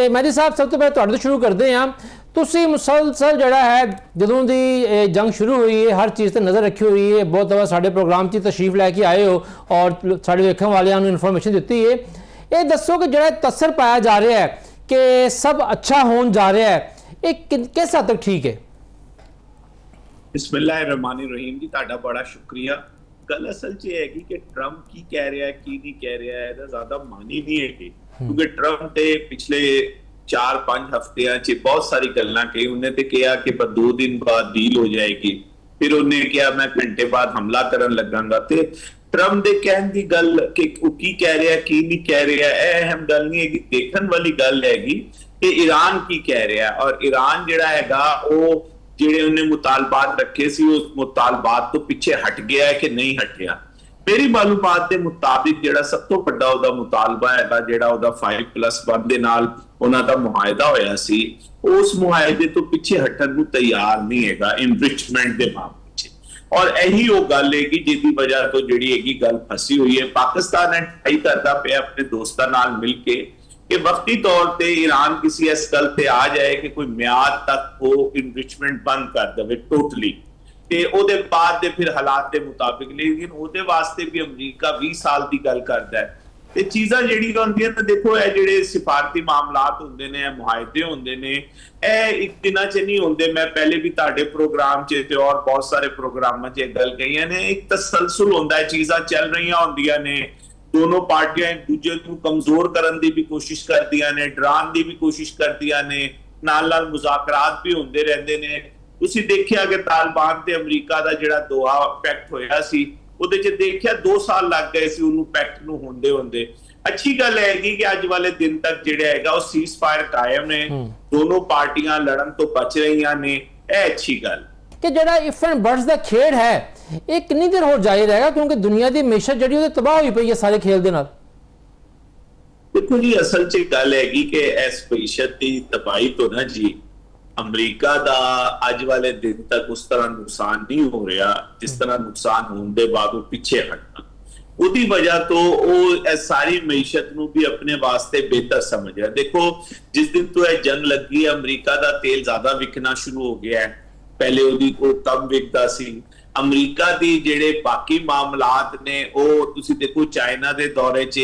ਮਹਿਦੀ ਸਾਹਿਬ, ਸਭ ਤੋਂ ਪਹਿਲਾਂ ਤੁਹਾਡੇ ਤੋਂ ਸ਼ੁਰੂ ਕਰਦੇ ਹਾਂ। ਤੁਸੀਂ ਮੁਸਲਸਲ ਜਿਹੜਾ ਹੈ ਜਦੋਂ ਦੀ ਜੰਗ ਸ਼ੁਰੂ ਹੋਈ ਹੈ ਹਰ ਚੀਜ਼ ਤੇ ਨਜ਼ਰ ਰੱਖੀ ਹੋਈ ਹੈ, ਬਹੁਤ ਦਫਾ ਸਾਡੇ ਪ੍ਰੋਗਰਾਮ 'ਚ ਤਸ਼ਰੀਫ ਲੈ ਕੇ ਆਏ ਹੋ ਔਰ ਸਾਡੇ ਵੇਖਣ ਵਾਲਿਆਂ ਨੂੰ ਇਨਫੋਰਮੇਸ਼ਨ ਦਿੱਤੀ ਹੈ। ਇਹ ਦੱਸੋ ਕਿ ਜਿਹੜਾ ਤਸਰ ਪਾਇਆ ਜਾ ਰਿਹਾ ਹੈ ਕਿ ਸਭ ਅੱਛਾ ਹੋਣ ਜਾ ਰਿਹਾ ਹੈ, ਇਹ ਕਿਸ ਹੱਦ ਤੱਕ ਠੀਕ ਹੈ? ਬਿਸਮਿल्लाहिर्रहमानिर्रहीम जी, ਤੁਹਾਡਾ ਬੜਾ ਸ਼ੁਕਰੀਆ। ਗੱਲ ਅਸਲ 'ਚ ਇਹ ਹੈਗੀ ਕਿ ਟਰੰਪ ਕੀ ਕਹਿ ਰਿਹਾ ਕੀ ਨਹੀਂ ਕਹਿ ਰਿਹਾ ਇਹਦਾ ਜ਼ਿਆਦਾ ਮਾਨੀ ਨਹੀਂ ਹੈਗੀ, ਕਿਉਂਕਿ ਟਰੰਪ ਤੇ ਪਿਛਲੇ 4-5 ਹਫ਼ਤਿਆਂ 'ਚ ਬਹੁਤ ਸਾਰੀ ਗੱਲਾਂ ਕਹੀ। ਉਹਨੇ ਤੇ ਕਿਹਾ ਕਿ 2 ਦਿਨ ਬਾਅਦ ਡੀਲ ਹੋ ਜਾਏਗੀ, ਫਿਰ ਉਹਨੇ ਕਿਹਾ ਮੈਂ ਘੰਟੇ ਬਾਅਦ ਹਮਲਾ ਕਰਨ ਲੱਗਾਂਗਾ। ਤੇ ਟਰੰਪ ਦੇ ਕਹਿਣ ਦੀ ਗੱਲ ਕਿ ਉਹ ਕੀ ਕਹਿ ਰਿਹਾ ਕੀ ਨਹੀਂ ਕਹਿ ਰਿਹਾ ਇਹ ਅਹਿਮ ਗੱਲ ਨਹੀਂ ਹੈਗੀ, ਦੇਖਣ ਵਾਲੀ ਗੱਲ ਹੈਗੀ ਕਿ ईरान ਕੀ ਕਹਿ ਰਿਹਾ। ਔਰ ईरान ਜਿਹੜਾ ਹੈਗਾ ਉਹ ਜਿਹੜੇ ਉਹਨੇ ਮੁਤਾਲਬਾਤ ਰੱਖੇ ਸੀ ਉਸ ਮੁਤਾਲਬਾਤ ਤੋਂ ਪਿੱਛੇ ਹਟ ਗਿਆ ਹੈ ਕਿ ਨਹੀਂ ਹਟਿਆ। ਮੇਰੀ ਮਾਲੂਮਾਤ ਦੇ ਮੁਤਾਬਿਕ ਜਿਹੜਾ ਸਭ ਤੋਂ ਵੱਡਾ ਉਹਦਾ ਮੁਤਾਲਬਾ ਹੈਗਾ, ਜਿਹੜਾ ਉਹਦਾ 5+1 ਦੇ ਨਾਲ ਉਹਨਾਂ ਦਾ ਮੁਆਹਦਾ ਹੋਇਆ ਸੀ, ਉਸ ਮੁਆਹਦੇ ਤੋਂ ਪਿੱਛੇ ਹਟਣ ਨੂੰ ਤਿਆਰ ਨਹੀਂ ਹੈਗਾ ਇਨਰਿਚਮੈਂਟ ਦੇ ਮਾਮਲੇ 'ਚ। ਔਰ ਇਹੀ ਉਹ ਗੱਲ ਹੈ ਕਿ ਜਿਹਦੀ ਵਜ੍ਹਾ ਤੋਂ ਜਿਹੜੀ ਹੈਗੀ ਗੱਲ ਫਸੀ ਹੋਈ ਹੈ। ਪਾਕਿਸਤਾਨ ਨੇ ਟਰਾਈ ਕਰਦਾ ਪਿਆ ਆਪਣੇ ਦੋਸਤਾਂ ਨਾਲ ਮਿਲ ਕੇ कि वक्ती तौर पर ईरान किसी इस गल पे आ जाए कि कोई म्याद तक वो इनरिचमेंट बंद कर दे टोटली, ते ओदे बाद दे फिर हालात के मुताबिक। लेकिन ओदे वास्ते भी अमरीका 20 साल की गल करता है। ते चीज़ां जिहड़ियां होंदियां ने, देखो ये जिहड़े सिफारती मामलात होंदे ने, मुआहदे होंदे ने, ਇਹ ਇੱਕ ਦਿਨਾਂ 'ਚ नहीं होंदे। मैं पहले भी ਤੁਹਾਡੇ प्रोग्राम 'ਚ ਤੇ और बहुत सारे प्रोग्रामां 'ਚ गल कही ने, एक तसलसल होंदा है, चीज़ां चल रही होंदियां ने। दोनों पार्टियां एक दूजे को कमजोर करने की भी कोशिश करदियां ने, डराने की भी कोशिश करदियां ने, नाल-नाल मुज़ाकरात भी होंदे रहंदे ने। तुसीं देखिया कि तालिबान ते अमरीका दा जिहड़ा दोहा पैक्ट होया सी, ਉਹਦੇ 'ਚ ਦੇਖਿਆ 2 ਸਾਲ ਲੱਗ ਗਏ ਸੀ ਉਹਨੂੰ ਪੈਕਟ ਨੂੰ ਹੁੰਦੇ। ਅੱਛੀ ਗੱਲ ਹੈਗੀ ਕਿ ਅੱਜ ਵਾਲੇ ਦਿਨ ਤੱਕ ਜਿਹੜਾ ਹੈਗਾ ਉਹ ਸੀਜ਼ ਫਾਇਰ ਕਾਇਮ ਨੇ, ਦੋਨੋਂ ਪਾਰਟੀਆਂ ਲੜਨ ਤੋਂ ਬਚ ਰਹੀਆਂ ਨੇ। ਇਹ ਅੱਛੀ ਗੱਲ ਕਿ ਜਿਹੜਾ ਇਫ ਐਂਡ ਬਰਡਸ ਦਾ ਖੇਡ ਹੈ ਇਹ ਕਿੰਨੀ ਦੇਰ ਹੋਰ ਜਾਰੀ ਰਹੇਗਾ, ਕਿਉਂਕਿ ਦੁਨੀਆ ਦੀ ਮੈਸ਼ਤ ਜਿਹੜੀ ਉਹ ਤਬਾਹ ਹੋਈ ਪਈ ਹੈ ਸਾਰੇ ਖੇਲ ਦੇ ਨਾਲ। ਦੇਖੋ ਜੀ, ਅਸਲ 'ਚ ਗੱਲ ਹੈਗੀ ਕਿ ਇਸ ਮੈਸ਼ਤ ਦੀ ਤਬਾਹੀ ਤੋਂ ਨਾ ਜੀ ਅਮਰੀਕਾ ਦਾ ਅੱਜ ਵਾਲੇ ਦਿਨ ਤੱਕ ਉਸ ਤਰ੍ਹਾਂ ਨੁਕਸਾਨ ਨਹੀਂ ਹੋ ਰਿਹਾ ਜਿਸ ਤਰ੍ਹਾਂ ਨੁਕਸਾਨ ਹੋਣ ਦੇ ਬਾਅਦ ਉਹ ਪਿੱਛੇ ਹਟਣਾ। ਉਹਦੀ ਵਜ੍ਹਾ ਤੋਂ ਉਹ ਇਸ ਸਾਰੀ ਮੈਸ਼ਤ ਨੂੰ ਵੀ ਆਪਣੇ ਵਾਸਤੇ ਬਿਹਤਰ ਸਮਝ ਰਿਹਾ। ਦੇਖੋ, ਜਿਸ ਦਿਨ ਤੋਂ ਇਹ ਜੰਗ ਲੱਗੀ ਹੈ ਅਮਰੀਕਾ ਦਾ ਤੇਲ ਜ਼ਿਆਦਾ ਵਿਕਣਾ ਸ਼ੁਰੂ ਹੋ ਗਿਆ ਹੈ। ਪਹਿਲੇ ਉਹਦੀ ਉਹ ਕਮ ਵਿਕਦਾ ਸੀ। ਅਮਰੀਕਾ ਦੀ ਜਿਹੜੇ ਬਾਕੀ ਮਾਮਲਾਤ ਨੇ ਉਹ ਤੁਸੀਂ ਦੇਖੋ, ਚਾਈਨਾ ਦੇ ਦੌਰੇ 'ਚ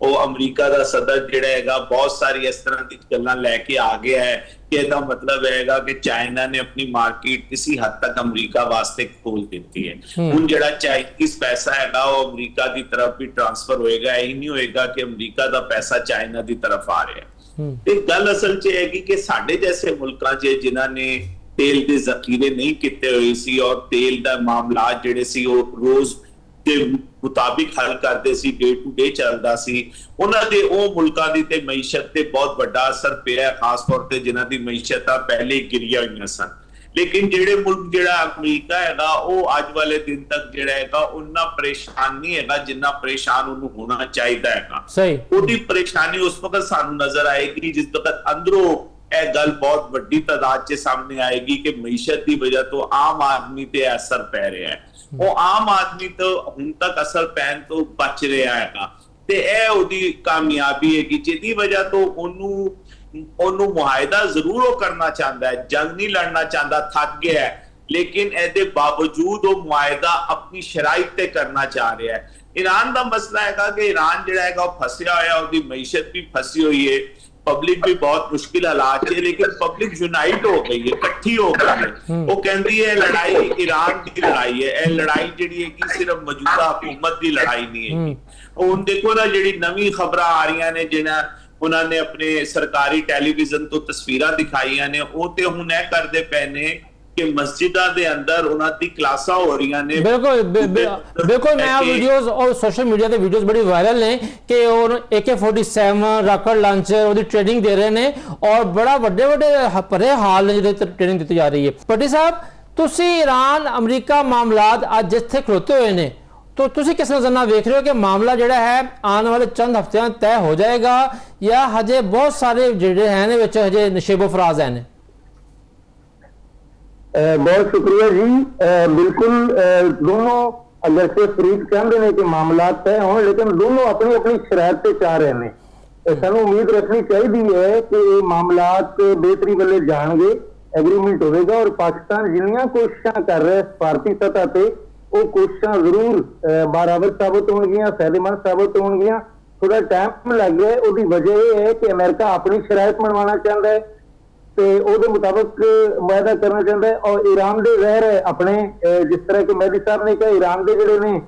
ਉਹ ਅਮਰੀਕਾ ਦਾ ਸਦਰ ਜਿਹੜਾ ਹੈਗਾ ਬਹੁਤ ਸਾਰੀ ਇਸ ਤਰ੍ਹਾਂ ਦੀ ਗੱਲਾਂ ਲੈ ਕੇ ਆ ਗਿਆ ਹੈ ਕਿ ਇਹਦਾ ਮਤਲਬ ਹੈਗਾ ਕਿ ਚਾਈਨਾ ਨੇ ਆਪਣੀ ਮਾਰਕੀਟ ਕਿਸੇ ਹੱਦ ਤੱਕ ਅਮਰੀਕਾ ਵਾਸਤੇ ਖੋਲ ਦਿੱਤੀ ਹੈ। ਹੁਣ ਜਿਹੜਾ ਚਾਈਨੀਜ਼ ਪੈਸਾ ਹੈਗਾ ਉਹ ਅਮਰੀਕਾ ਦੀ ਤਰਫ ਵੀ ਟ੍ਰਾਂਸਫਰ ਹੋਏਗਾ। ਇਹ ਨਹੀਂ ਹੋਏਗਾ ਕਿ ਅਮਰੀਕਾ ਦਾ ਪੈਸਾ ਚਾਈਨਾ ਦੀ ਤਰਫ ਆ ਰਿਹਾ। ਤੇ ਗੱਲ ਅਸਲ 'ਚ ਹੈਗੀ ਕਿ ਸਾਡੇ ਜੈਸੇ ਮੁਲਕਾਂ 'ਚ ਜਿਨ੍ਹਾਂ ਨੇ तेल के जखीरे नहीं किए हुए सी और तेल का मामला जिहड़े सी ओह रोज के मुताबिक हल करते सी, डे टू डे चलता सी, उन्हां दे ओह मुल्कां दी ते मईशत ते बहुत बड़ा असर पिया, खास तौर ते जिन्हां दी मईशतां पहले गिरिया हुई सन। लेकिन जिहड़े मुल्क जिहड़ा अमरीका हैगा ओह अज वाले दिन तक जिहड़ा हैगा उन्ना परेशान नहीं हैगा जिन्ना परेशान उन्हें होना चाहिए हैगा। सही ओहदी परेशानी उस वक्त सानू नजर आएगी जिस वक्त अंदरों ਇਹ ਗੱਲ ਬਹੁਤ ਵੱਡੀ ਤਾਦਾਦ 'ਚ ਸਾਹਮਣੇ ਆਏਗੀ ਕਿ ਮਈਸ਼ਤ ਦੀ ਵਜ੍ਹਾ ਤੋਂ ਆਮ ਆਦਮੀ ਤੇ ਅਸਰ ਪੈ ਰਿਹਾ ਹੈ। ਉਹ ਆਮ ਆਦਮੀ ਤੋਂ ਹੁਣ ਤੱਕ ਅਸਰ ਪੈਣ ਤੋਂ ਬਚ ਰਿਹਾ ਹੈਗਾ ਤੇ ਇਹ ਉਹਦੀ ਕਾਮਯਾਬੀ ਹੈ ਕਿ ਜਿਹਦੀ ਵਜ੍ਹਾ ਤੋਂ ਉਹਨੂੰ ਮੁਆਹਦਾ ਜ਼ਰੂਰ ਉਹ ਕਰਨਾ ਚਾਹੁੰਦਾ ਹੈ, ਜੰਗ ਨਹੀਂ ਲੜਨਾ ਚਾਹੁੰਦਾ, ਥੱਕ ਗਿਆ ਹੈ, ਲੇਕਿਨ ਇਹਦੇ ਬਾਵਜੂਦ ਉਹ ਮੁਆਹਦਾ ਆਪਣੀ ਸ਼ਰਾਇਤ ਤੇ ਕਰਨਾ ਚਾਹ ਰਿਹਾ ਹੈ। ईरान ਦਾ ਮਸਲਾ ਹੈਗਾ ਕਿ ईरान ਜਿਹੜਾ ਹੈਗਾ ਉਹ ਫਸਿਆ ਹੋਇਆ, ਉਹਦੀ ਮਈਸ਼ਤ ਵੀ ਫਸੀ ਹੋਈ ਹੈ, पब्लिक भी बहुत मुश्किल हालात है, लेकिन पब्लिक यूनाइट हो गई है, इकट्ठी हो गई है। वो कहती है लड़ाई ईरान की लड़ाई है, यह लड़ाई जिहड़ी है कि सिर्फ मौजूदा हुकूमत की लड़ाई नहीं है। हुण देखो ना जिहड़ी नवी खबर आ रही ने जिन्हां उन्होंने अपने सरकारी टेलीविजन तो तस्वीरां दिखाईयां ने, वो ते हुण इह करदे पए ने कि मस्जिदां दे अंदर उन्हां दी क्लासां हो रही ने। बिल्कुल मैं वीडियोस और सोशल मीडिया ते वीडियोस बड़ी वायरल ने कि और AK-47 रॉकेट लॉन्चर ओदी ट्रेनिंग दे रहे ने और बड़ा बड़े भरे हाल ने जिहदे ट्रेनिंग दी जा रही है। पट्टी साहब, तुसी ईरान अमरीका मामलात अज जिथे खलोते हुए ने तो तुसी किस नज़र नाल वेख रहे हो कि मामला जिहड़ा है आने वाले चंद हफ्तियां तय हो जाएगा या हजे बहुत सारे जिहड़े हैं ने विच हजे नशेबो फराज हैं? बहुत शुक्रिया जी। बिल्कुल दोनों अगर से फरीक कहते हैं कि मामला तय हो, लेकिन दोनों अपनी अपनी शरायत से चाह रहे हैं। ਸਾਨੂੰ ਉਮੀਦ ਰੱਖਣੀ ਚਾਹੀਦੀ ਹੈ ਕਿ ਇਹ ਮਾਮਲਾਤ ਬਿਹਤਰੀ ਵੱਲ ਜਾਣਗੇ, ਐਗਰੀਮੈਂਟ ਹੋਵੇਗਾ ਔਰ ਪਾਕਿਸਤਾਨ ਜਿੰਨੀਆਂ ਕੋਸ਼ਿਸ਼ਾਂ ਕਰ ਰਿਹਾ ਭਾਰਤੀ ਸਤਹ ਤੇ ਉਹ ਕੋਸ਼ਿਸ਼ਾਂ ਜ਼ਰੂਰ ਬਰਾਬਰ ਸਾਬਤ ਹੋਣਗੀਆਂ, ਫਾਇਦੇਮੰਦ ਸਾਬਤ ਹੋਣਗੀਆਂ। ਥੋੜਾ ਟਾਈਮ ਲੱਗ ਗਿਆ, ਉਹਦੀ ਵਜ੍ਹਾ ਇਹ ਹੈ ਕਿ ਅਮਰੀਕਾ ਆਪਣੀ ਸ਼ਰਾਇਤ ਮਨਵਾਉਣਾ ਚਾਹੁੰਦਾ ਹੈ ਤੇ ਉਹਦੇ ਮੁਤਾਬਕ ਮੁਆਹਦਾ ਕਰਨਾ ਚਾਹੁੰਦਾ ਹੈ ਔਰ ਈਰਾਨ ਦੇ ਜ਼ਹਿਰ ਹੈ ਆਪਣੇ, ਜਿਸ ਤਰ੍ਹਾਂ ਕਿ ਮਹਿਦੀ ਸਾਹਿਬ ਨੇ ਕਿਹਾ, ਈਰਾਨ ਦੇ ਜਿਹੜੇ ਨੇ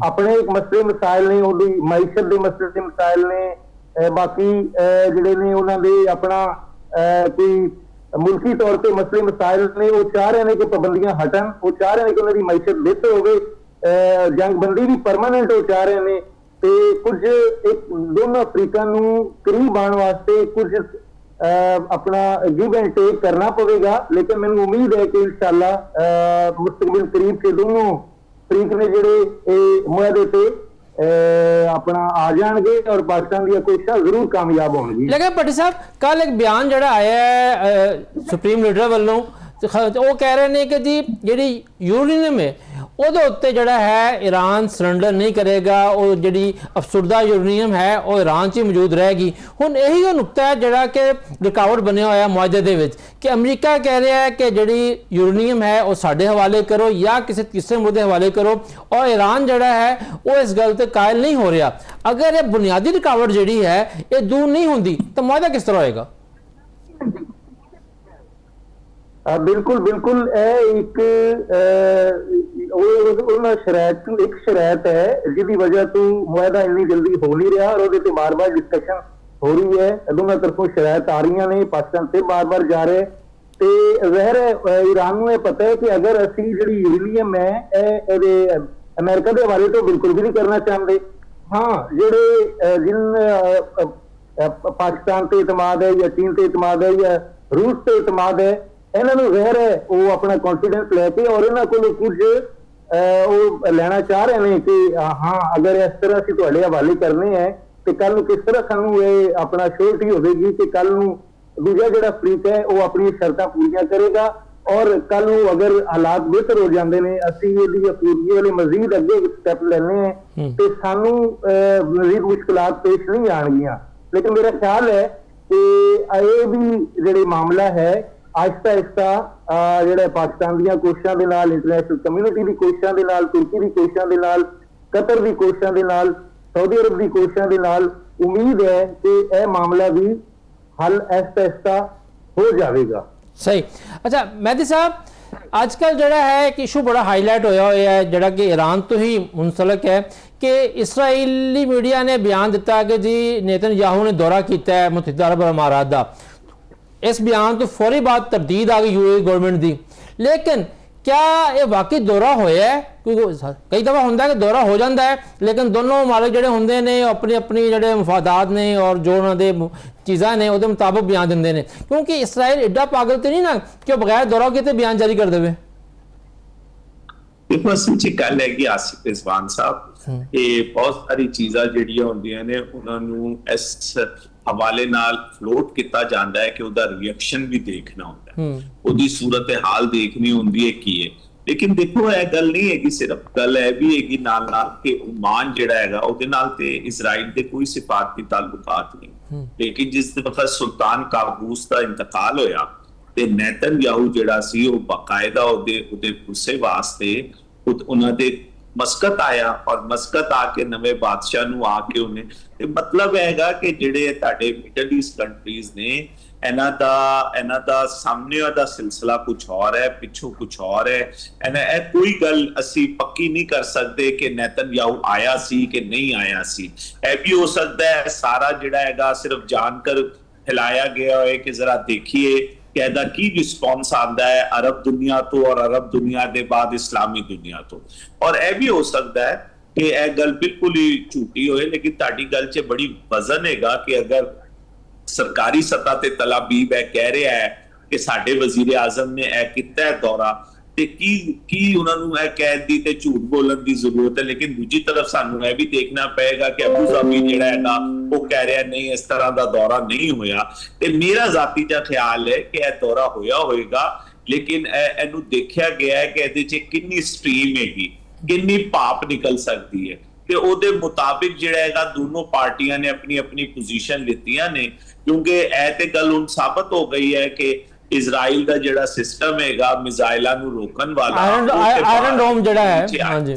ਆਪਣੇ ਇੱਕ ਮਸਲੇ ਮਸਾਇਲ ਨੇ, ਉਹਦੀ ਮਈਸ਼ਤ ਦੇ ਮਸਲੇ ਦੇ ਮਸਾਇਲ ਨੇ, ਬਾਕੀ ਜਿਹੜੇ ਨੇ ਉਹਨਾਂ ਦੇ ਆਪਣਾ ਕੋਈ ਮੁਲਕੀ ਤੌਰ ਤੇ ਮਸਲੇ ਮਸਾਇਲ ਨੇ। ਉਹ ਚਾਹ ਰਹੇ ਨੇ ਕਿ ਪਾਬੰਦੀਆਂ ਹਟਣ, ਉਹ ਚਾਹ ਰਹੇ ਨੇ ਕਿ ਉਹਨਾਂ ਦੀ ਮਈਸ਼ਤ ਬਿਹਤਰ ਹੋਵੇ, ਜੰਗਬੰਦੀ ਵੀ ਪਰਮਾਨੈਂਟ ਉਹ ਚਾਹ ਰਹੇ ਨੇ ਤੇ ਕੁਝ ਇੱਕ ਦੋਨੋਂ ਅਫਰੀਕਾ ਨੂੰ ਕਰੀਬ ਆਉਣ ਵਾਸਤੇ ਕੁਝ ਆਪਣਾ ਗਿਵ ਐਂਡ ਟੇਕ ਕਰਨਾ ਪਵੇਗਾ। ਲੇਕਿਨ ਮੈਨੂੰ ਉਮੀਦ ਹੈ ਕਿ ਇਨਸ਼ਾਅੱਲਾ ਮੁਸਤਕਬਲ ਕਰੀਬ ਕੇ ਦੋਨੋਂ ਅਫਰੀਕ ਨੇ ਜਿਹੜੇ ਇਹ ਮੁਆਹਦੇ ਤੇ ਆਪਣਾ ਆ ਜਾਣਗੇ ਔਰ ਪਾਕਿਸਤਾਨ ਦੀਆਂ ਕੋਸ਼ਿਸ਼ਾਂ ਜ਼ਰੂਰ ਕਾਮਯਾਬ ਹੋਣਗੀਆਂ। ਲੇਕਿਨ ਭੱਟੀ ਸਾਹਿਬ ਕੱਲ ਇੱਕ ਬਿਆਨ ਜਿਹੜਾ ਆਇਆ ਹੈ ਸੁਪਰੀਮ ਲੀਡਰ ਵੱਲੋਂ, ਉਹ ਕਹਿ ਰਹੇ ਨੇ ਕਿ ਜੀ ਜਿਹੜੀ ਯੂਰੇਨੀਅਮ ਹੈ ਉਹਦੇ ਉੱਤੇ ਜਿਹੜਾ ਹੈ ਈਰਾਨ ਸਰੈਂਡਰ ਨਹੀਂ ਕਰੇਗਾ, ਉਹ ਜਿਹੜੀ ਅਫਸੁਰਦਾ ਯੂਰੇਨੀਅਮ ਹੈ ਉਹ ਈਰਾਨ 'ਚ ਹੀ ਮੌਜੂਦ ਰਹੇਗੀ। ਹੁਣ ਇਹੀ ਉਹ ਨੁਕਤਾ ਹੈ ਜਿਹੜਾ ਕਿ ਰੁਕਾਵਟ ਬਣਿਆ ਹੋਇਆ ਮੁਆਹਦੇ ਦੇ ਵਿੱਚ ਕਿ ਅਮਰੀਕਾ ਕਹਿ ਰਿਹਾ ਹੈ ਕਿ ਜਿਹੜੀ ਯੂਰੇਨੀਅਮ ਹੈ ਉਹ ਸਾਡੇ ਹਵਾਲੇ ਕਰੋ ਜਾਂ ਕਿਸੇ ਤੀਸਰੇ ਮੁਲਕ ਦੇ ਹਵਾਲੇ ਕਰੋ, ਔਰ ਈਰਾਨ ਜਿਹੜਾ ਹੈ ਉਹ ਇਸ ਗੱਲ ਤੇ ਕਾਇਲ ਨਹੀਂ ਹੋ ਰਿਹਾ। ਅਗਰ ਇਹ ਬੁਨਿਆਦੀ ਰੁਕਾਵਟ ਜਿਹੜੀ ਹੈ ਇਹ ਦੂਰ ਨਹੀਂ ਹੁੰਦੀ ਤਾਂ ਮੁਆਹਦਾ ਕਿਸ ਤਰ੍ਹਾਂ ਹੋਏਗਾ? ਬਿਲਕੁਲ ਬਿਲਕੁਲ, ਇਹ ਇੱਕ ਉਹਨਾਂ ਸ਼ਰਾਇਤ ਤੋਂ ਇੱਕ ਸ਼ਰਾਇਤ ਹੈ ਜਿਹਦੀ ਵਜ੍ਹਾ ਤੋਂ ਮੁਆਹਦਾ ਇੰਨੀ ਜਲਦੀ ਹੋ ਨਹੀਂ ਰਿਹਾ ਔਰ ਉਹਦੇ ਤੇ ਬਾਰ-ਬਾਰ ਡਿਸਕਸ਼ਨ ਹੋ ਰਹੀ ਹੈ। ਦੋਨਾਂ ਤਰਫੋਂ ਸ਼ਰਾਇਤ ਆ ਰਹੀਆਂ ਨੇ, ਪਾਕਿਸਤਾਨ ਤੇ ਬਾਰ-ਬਾਰ ਜਾ ਰਹੇ ਤੇ ਜ਼ਹਿਰ ਈਰਾਨ ਨੂੰ ਇਹ ਪਤਾ ਹੈ ਕਿ ਅਗਰ ਅਸੀਂ ਜਿਹੜੀ ਯੂਰੇਨੀਅਮ ਹੈ ਇਹਦੇ ਅਮਰੀਕਾ ਦੇ ਹਵਾਲੇ ਤੋਂ ਬਿਲਕੁਲ ਵੀ ਨਹੀਂ ਕਰਨਾ ਚਾਹੁੰਦੇ। ਹਾਂ, ਜਿਹੜੇ ਜਿਨ ਪਾਕਿਸਤਾਨ ਤੇ ਇਤਮਾਦ ਹੈ ਜਾਂ ਚੀਨ ਤੇ ਇਤਮਾਦ ਹੈ ਜਾਂ ਰੂਸ ਤੇ ਇਤਮਾਦ ਹੈ, ਇਹਨਾਂ ਨੂੰ ਜ਼ਹਿਰ ਹੈ ਉਹ ਆਪਣਾ ਕੌਨਫੀਡੈਂਸ ਲੈ ਕੇ ਔਰ ਇਹਨਾਂ ਕੋਲੋਂ ਕੁਝ ਉਹ ਲੈਣਾ ਚਾਹ ਰਹੇ ਨੇ ਕਿ ਹਾਂ ਅਗਰ ਇਸ ਤਰ੍ਹਾਂ ਅਸੀਂ ਤੁਹਾਡੇ ਹਵਾਲੇ ਕਰਨੇ ਹੈ ਤੇ ਕੱਲ ਨੂੰ ਕਿਸ ਤਰ੍ਹਾਂ ਸਾਨੂੰ ਇਹ ਆਪਣਾ ਸ਼ੋਰਟੀ ਹੋਵੇਗੀ ਕਿ ਕੱਲ ਨੂੰ ਦੂਜਾ ਜਿਹੜਾ ਅਫਰੀਕਾ ਹੈ ਉਹ ਆਪਣੀਆਂ ਸ਼ਰਤਾਂ ਪੂਰੀਆਂ ਕਰੇਗਾ ਔਰ ਕੱਲ ਨੂੰ ਅਗਰ ਹਾਲਾਤ ਬਿਹਤਰ ਹੋ ਜਾਂਦੇ ਨੇ ਅਸੀਂ ਇਹਦੀ ਅਪੂਰਗੀ ਵਾਲੇ ਮਜ਼ੀਦ ਅੱਗੇ ਸਟੈਪ ਲੈਣੇ ਹੈ ਤੇ ਸਾਨੂੰ ਮਜ਼ੀਦ ਮੁਸ਼ਕਲਾਤ ਪੇਸ਼ ਨਹੀਂ ਆਉਣਗੀਆਂ। ਲੇਕਿਨ ਮੇਰਾ ਖਿਆਲ ਹੈ ਕਿ ਇਹ ਵੀ ਜਿਹੜੇ ਮਾਮਲਾ ਹੈ ਆਹਿਸਤਾ ਆਹਿਸਤਾ ਜਿਹੜਾ ਪਾਕਿਸਤਾਨ ਦੀਆਂ ਕੋਸ਼ਿਸ਼ਾਂ ਦੇ ਨਾਲ, ਇੰਟਰਨੈਸ਼ਨਲ ਕਮਿਊਨਿਟੀ ਦੀ ਕੋਸ਼ਿਸ਼ਾਂ ਦੇ ਨਾਲ, ਤੁਰਕੀ ਦੀ ਕੋਸ਼ਿਸ਼ਾਂ ਦੇ ਨਾਲ, ਕਤਰ ਦੀ ਕੋਸ਼ਿਸ਼ਾਂ ਦੇ ਨਾਲ, ਸਾਊਦੀ ਅਰਬ ਦੀ ਕੋਸ਼ਿਸ਼ਾਂ ਦੇ ਨਾਲ ਉਮੀਦ ਹੈ ਕਿ ਇਹ ਮਾਮਲਾ ਵੀ ਹੱਲ ਆਹਿਸਤਾ ਆਹਿਸਤਾ ਹੋ ਜਾਵੇਗਾ। ਸਹੀ। ਅੱਛਾ ਮਹਿਦੀ ਸਾਹਿਬ, ਅੱਜ ਕੱਲ ਜਿਹੜਾ ਹੈ ਇੱਕ ਇਸ਼ੂ ਬੜਾ ਹਾਈਲਾਈਟ ਹੋਇਆ ਹੈ ਜਿਹੜਾ ਕਿ ਈਰਾਨ ਤੋਂ ਹੀ ਮੁਨਸਲਕ ਹੈ ਕਿ ਇਸਰਾਈਲੀ ਮੀਡੀਆ ਨੇ ਬਿਆਨ ਦਿੱਤਾ ਕਿ ਜੀ ਨੇਤਨਯਾਹੂ ਨੇ ਦੌਰਾ ਕੀਤਾ ਹੈ ਮੁਤਹਿਦਾ ਅਰਬ ਅਮਾਰਾਤ ਦਾ। इस बयान तो फौरी बाद तरदीद आ गई यूएई गवर्नमेंट दी, लेकिन क्या ये वाकई दौरा होया है? क्योंकि कई दफ़ा होंदा है कि दौरा हो जाता है लेकिन दोनों मालिक जिहड़े होंदे ने अपनी अपनी जिहड़े मफादात ने और जो उन्होंने चीज़ां ने उहदे मुताबिक बयान दिंदे ने, क्योंकि इसराइल एडा पागल तो नहीं ना कि बगैर दौरा किए बयान जारी कर देवे। देखो असल च गल है कि आसिफ रिजवान साहब ये बहुत सारी चीज़ां जिहड़ियां होंदियां ने उन्हां नूं इस हवाले नाल फ्लोट किया जाता है कि उहदा रिएक्शन भी देखना होता है, उहदी सूरत हाल देखनी होंदी है की है। लेकिन देखो यह गल नहीं है कि सिर्फ गल है भी है कि नाल कि ओमान जिहड़ा हैगा उहदे नाल ते इजराइल दे कोई सिफारती ताल्लुकात नहीं, लेकिन जिस वक्त सुल्तान काबूस का इंतकाल होया ते नेतनयाहू जिहड़ा सी वो बाकायदा उहदे गुस्से वास्ते उन्हां दे मस्कत आया और मस्कत आके नवे बादशाह नूं आके उन्हें ते मतलब हैगा कि जिहड़े तुहाडे मिडल ईस्ट कंट्रीज ने इन्हां दा सामने दा सिलसिला कुछ और है, पिछों कुछ और है। ए कोई गल असी पक्की नहीं कर सकते कि नेतनयाहू आया सी कि नहीं आया सी। ए भी हो सकता है सारा जिहड़ा हैगा सिर्फ जानकर फैलाया गया है कि जरा देखिए कहदा की रिस्पॉन्स आता है अरब दुनिया तो और अरब दुनिया के बाद इस्लामी दुनिया तो। और यह भी हो सकता है कि यह गल बिल्कुल ही झूठी होए, लेकिन ताड़ी गल च बड़ी वजन हैगा कि अगर सरकारी सतह ते तलाबीब है कह रहा है कि साडे वजीर आजम ने यह किया है दौरा ते की उन्होंने यह कैद दी ते झूठ बोलने की जरूरत है। लेकिन दूसरी तरफ सानू यह भी देखना पड़ेगा कि अबू धाबी जिहड़ा है वो कह रहा नहीं इस तरह का दौरा नहीं होया। ते मेरा जाती जा ख्याल है कि यह दौरा होया होएगा, लेकिन इहनू देखा गया है कि इहदे च कितनी स्ट्रीम हैगी, कितनी भाप निकल सकती है। ਤੇ ਉਹਦੇ ਮੁਤਾਬਿਕ ਜਿਹੜਾ ਹੈਗਾ ਦੋਨੋਂ ਪਾਰਟੀਆਂ ਨੇ ਆਪਣੀ ਆਪਣੀ ਪੋਜੀਸ਼ਨ ਲਿੱਤੀਆਂ ਨੇ, ਕਿਉਂਕਿ ਇਹ ਤੇ ਗੱਲ ਹੁਣ ਸਾਬਤ ਹੋ ਗਈ ਹੈ ਕਿ ਇਜ਼ਰਾਈਲ ਦਾ ਜਿਹੜਾ ਸਿਸਟਮ ਹੈਗਾ ਮਿਜ਼ਾਈਲਾਂ ਨੂੰ ਰੋਕਣ ਵਾਲਾ, ਆਇਰਨ ਡੋਮ ਜਿਹੜਾ ਹੈ, ਹਾਂਜੀ,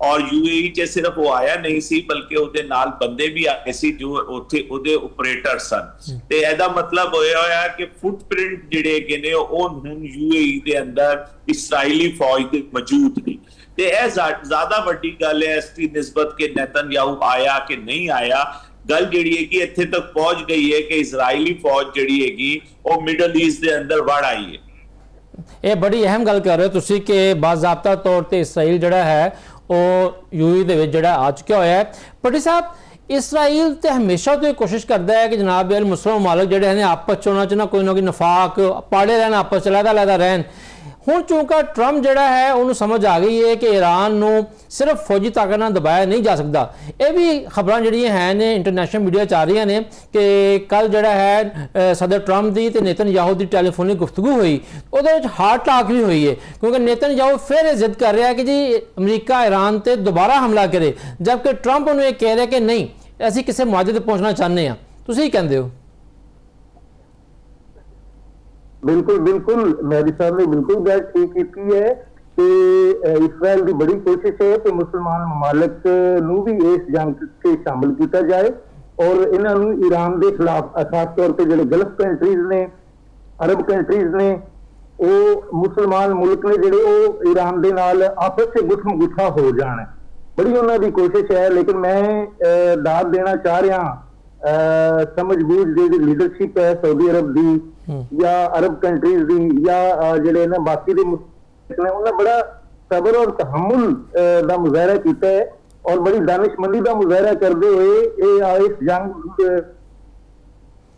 ਔਰ ਯੂਏਈ 'ਚ ਸਿਰਫ ਉਹ ਆਇਆ ਨਹੀਂ ਸੀ ਬਲਕਿ ਉਹਦੇ ਨਾਲ ਬੰਦੇ ਵੀ ਆਏ ਸੀ ਜੋ ਉੱਥੇ ਉਹਦੇ ਆਪਰੇਟਰ ਸਨ। ਤੇ ਇਹਦਾ ਮਤਲਬ ਹੋਇਆ ਕਿ ਫੁੱਟਪ੍ਰਿੰਟ ਜਿਹੜੇ ਹੈਗੇ ਨੇ ਉਹ ਹੁਣ ਯੂਏਈ ਦੇ ਅੰਦਰ ਇਸਰਾਈਲੀ ਫੌਜ ਦੇ ਮੌਜੂਦ ਨੇ। ਤੇ ਇਹ ਜ਼ਿਆਦਾ ਵੱਡੀ ਗੱਲ ਹੈ ਇਸ ਦੀ ਨਿਸਬਤ ਕਿ ਨੇਤਨਯਾਹੂ ਆਇਆ ਕਿ ਨਹੀਂ ਆਇਆ। ਗੱਲ ਜਿਹੜੀ ਹੈਗੀ ਇੱਥੇ ਤੱਕ ਪਹੁੰਚ ਗਈ ਹੈ ਕਿ ਇਜ਼ਰਾਈਲੀ ਫੌਜ ਜਿਹੜੀ ਹੈਗੀ ਉਹ ਮਿਡਲ ਈਸਟ ਦੇ ਅੰਦਰ ਵੜ ਆਈ ਹੈ। ਇਹ ਬੜੀ ਅਹਿਮ ਗੱਲ ਕਰ ਰਹੇ ਹੋ ਤੁਸੀਂ ਕਿ ਬਾਜ਼ਾਬਤਾ ਤੌਰ ਤੇ ਇਸਰਾਈਲ ਜਿਹੜਾ ਹੈ ਉਹ ਯੂਏਈ ਦੇ ਵਿੱਚ ਜਿਹੜਾ ਆ ਚੁੱਕਿਆ ਹੋਇਆ ਹੈ। ਭੱਟੀ ਸਾਹਿਬ, ਇਸਰਾਈਲ ਤੇ ਹਮੇਸ਼ਾ ਤੋਂ ਇਹ ਕੋਸ਼ਿਸ਼ ਕਰਦਾ ਹੈ ਕਿ ਜਨਾਬ ਮੁਸਲਿਮ ਮਾਲਕ ਜਿਹੜੇ ਨੇ ਆਪਸ ਚ ਉਹਨਾਂ ਚ ਨਾ ਕੋਈ ਨਫਾਕ ਪਾੜੇ ਰਹਿਣ, ਆਪਸ ਚ ਲਹਿਦਾ ਰਹਿਣ। ਹੁਣ ਚੂੰਕਾ ਟਰੰਪ ਜਿਹੜਾ ਹੈ ਉਹਨੂੰ ਸਮਝ ਆ ਗਈ ਹੈ ਕਿ ਈਰਾਨ ਨੂੰ ਸਿਰਫ ਫੌਜੀ ਤਾਕਤ ਨਾਲ ਦਬਾਇਆ ਨਹੀਂ ਜਾ ਸਕਦਾ। ਇਹ ਵੀ ਖਬਰਾਂ ਜਿਹੜੀਆਂ ਹੈ ਨੇ ਇੰਟਰਨੈਸ਼ਨਲ ਮੀਡੀਆ 'ਚ ਆ ਰਹੀਆਂ ਨੇ ਕਿ ਕੱਲ ਜਿਹੜਾ ਹੈ ਸਦਰ ਟਰੰਪ ਦੀ ਤੇ ਨੇਤਨਯਾਹੂ ਦੀ ਟੈਲੀਫੋਨਿਕ ਗੁਫ਼ਤਗੂ ਹੋਈ, ਉਹਦੇ ਵਿੱਚ ਹਾਰਡ ਟਾਕ ਵੀ ਹੋਈ ਹੈ, ਕਿਉਂਕਿ ਨੇਤਨਯਾਹੂ ਫਿਰ ਇਹ ਜ਼ਿੱਦ ਕਰ ਰਿਹਾ ਕਿ ਜੀ ਅਮਰੀਕਾ ਈਰਾਨ ਤੇ ਦੁਬਾਰਾ ਹਮਲਾ ਕਰੇ, ਜਦਕਿ ਟਰੰਪ ਉਹਨੂੰ ਇਹ ਕਹਿ ਰਿਹਾ ਕਿ ਨਹੀਂ, ਅਸੀਂ ਕਿਸੇ ਮੁਆਹਦੇ ਤੇ ਪਹੁੰਚਣਾ ਚਾਹੁੰਦੇ ਹਾਂ। ਤੁਸੀਂ ਕੀ ਕਹਿੰਦੇ ਹੋ? बिल्कुल बिल्कुल, मोदी साहब ने बिल्कुल गल ठीक की है कि इसराइल की बड़ी कोशिश है कि मुसलमान ममालिक नूं भी इस जंग से शामिल किया जाए और इन्हों ईरान के खिलाफ खास तौर पर जो गल्फ कंट्रीज ने, अरब कंट्रीज ने, वो मुसलमान मुल्क ने जोड़े ईरान के नाल आपस से गुठम गुठा हो जाए, बड़ी उन्होंने कोशिश है। लेकिन मैं दाद देना चाह रहा समझबूझ की लीडरशिप है सऊदी अरब की या अरब कंट्रीज दी या ਜਿਹੜੇ ਨਾ ਬਾਕੀ ਦੇ ਮੁਲਕ ਨੇ, ਉਹਨਾਂ ਬੜਾ ਸਬਰ ਔਰ ਤਹਮੁਲ ਦਾ ਮੁਜ਼ਾਹਰਾ ਕੀਤਾ ਹੈ ਔਰ ਬੜੀ ਦਾਨਿਸ਼ਮੰਦੀ ਦਾ ਮੁਜ਼ਾਹਰਾ ਕਰਦੇ ਹੋਏ ਇਹ ਇਸ ਜੰਗ